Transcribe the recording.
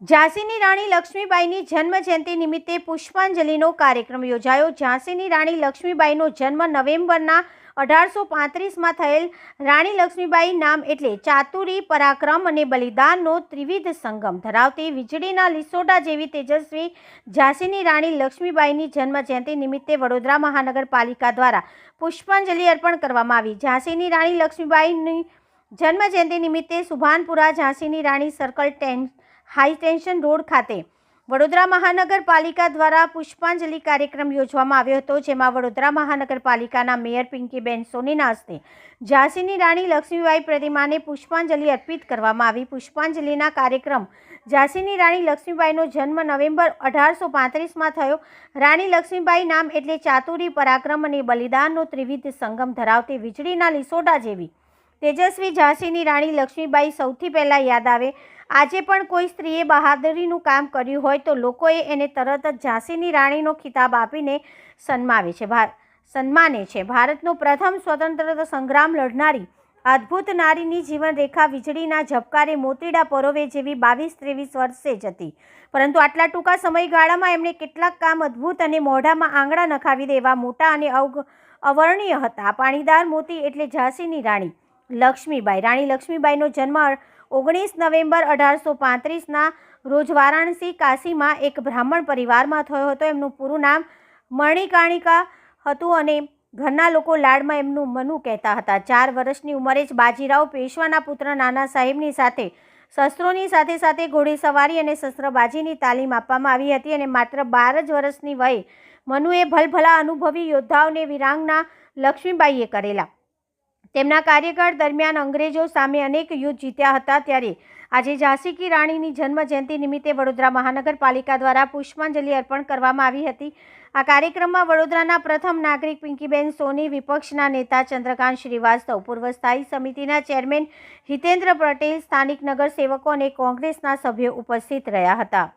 ઝાંસીની રાણી લક્ષ્મીબાઈની જન્મજયંતિ નિમિત્તે પુષ્પાંજલિનો કાર્યક્રમ યોજાયો। ઝાંસીની રાણી લક્ષ્મીબાઈનો જન્મ નવેમ્બરના 1835માં થયેલ। રાણી લક્ષ્મીબાઈ નામ એટલે ચાતુરી, પરાક્રમ અને બલિદાનનો ત્રિવિધ સંગમ ધરાવતી વીજળીના લીસોટા જેવી તેજસ્વી ઝાંસીની રાણી લક્ષ્મીબાઈની જન્મજયંતિ નિમિત્તે વડોદરા મહાનગરપાલિકા દ્વારા પુષ્પાંજલિ અર્પણ કરવામાં આવી। ઝાંસીની રાણી લક્ષ્મીબાઈની જન્મજયંતિ નિમિત્તે સુભાનપુરા ઝાંસીની રાણી સર્કલ હાઈ ટેન્શન રોડ ખાતે વડોદરા મહાનગરપાલિકા દ્વારા પુષ્પાંજલિ કાર્યક્રમ યોજવામાં આવ્યો હતો, જેમાં વડોદરા મહાનગરપાલિકાના મેયર પિંકીબેન સોનીના હસ્તે ઝાંસીની રાણી લક્ષ્મીબાઈ પ્રતિમાને પુષ્પાંજલિ અર્પિત કરવામાં આવી। પુષ્પાંજલિના કાર્યક્રમ ઝાંસીની રાણી લક્ષ્મીબાઈનો જન્મ નવેમ્બર 1835માં થયો। રાણી લક્ષ્મીબાઈ નામ એટલે ચાતુરી, પરાક્રમ અને બલિદાનનો ત્રિવિધ સંગમ ધરાવતી વીજળીના લીસોટા જેવી તેજસ્વી ઝાંસીની રાણી લક્ષ્મીબાઈ સૌથી પહેલાં યાદ આવે। આજે પણ કોઈ સ્ત્રીએ બહાદુરીનું કામ કર્યું હોય તો લોકોએ એને તરત જ ઝાંસીની રાણીનો ખિતાબ આપીને સન્માને છે। ભારતનો પ્રથમ સ્વતંત્રતા સંગ્રામ લડનારી અદ્ભુત નારીની જીવનરેખા વીજળીના ઝબકારે મોતીડા પરોવે જેવી 22-23 વર્ષે જ હતી, પરંતુ આટલા ટૂંકા સમયગાળામાં એમણે કેટલાક કામ અદ્ભુત અને મોઢામાં આંગળા નખાવી દે એવા મોટા અને અવર્ણનીય હતા। પાણીદાર મોતી એટલે ઝાંસીની રાણી લક્ષ્મીબાઈ। રાણી લક્ષ્મીબાઈનો જન્મ 19 નવેમ્બર 1835ના રોજ વારાણસી કાશીમાં એક બ્રાહ્મણ પરિવારમાં થયો હતો। એમનું પૂરું નામ મણિકર્ણિકા હતું અને ઘરના લોકો લાડમાં એમનું મનુ કહેતા હતા। 4 વર્ષની ઉંમરે જ બાજીરાવ પેશવાના પુત્ર નાના સાહેબની સાથે શસ્ત્રોની સાથે સાથે ઘોડેસવારી અને શસ્ત્રબાજીની તાલીમ આપવામાં આવી હતી અને માત્ર 12 જ વર્ષની વયે મનુએ ભલભલા અનુભવી યોદ્ધાઓને વીરાંગના લક્ષ્મીબાઈએ કરેલા। તેમના કાર્યકાળ દરમિયાન અંગ્રેજો સામે અનેક યુદ્ધ જીત્યા હતા। ત્યારે આજે ઝાંસી કી રાણીની જન્મજયંતિ નિમિત્તે વડોદરા મહાનગરપાલિકા દ્વારા પુષ્પાંજલિ અર્પણ કરવામાં આવી હતી। આ કાર્યક્રમમાં વડોદરાના પ્રથમ નાગરિક પિંકીબેન સોની, વિપક્ષના નેતા ચંદ્રકાંત શ્રીવાસ્તવ, પૂર્વ સ્થાયી સમિતિના ચેરમેન હિતેન્દ્ર પટેલ, સ્થાનિક નગરસેવકો અને કોંગ્રેસના સભ્યો ઉપસ્થિત રહ્યા હતા।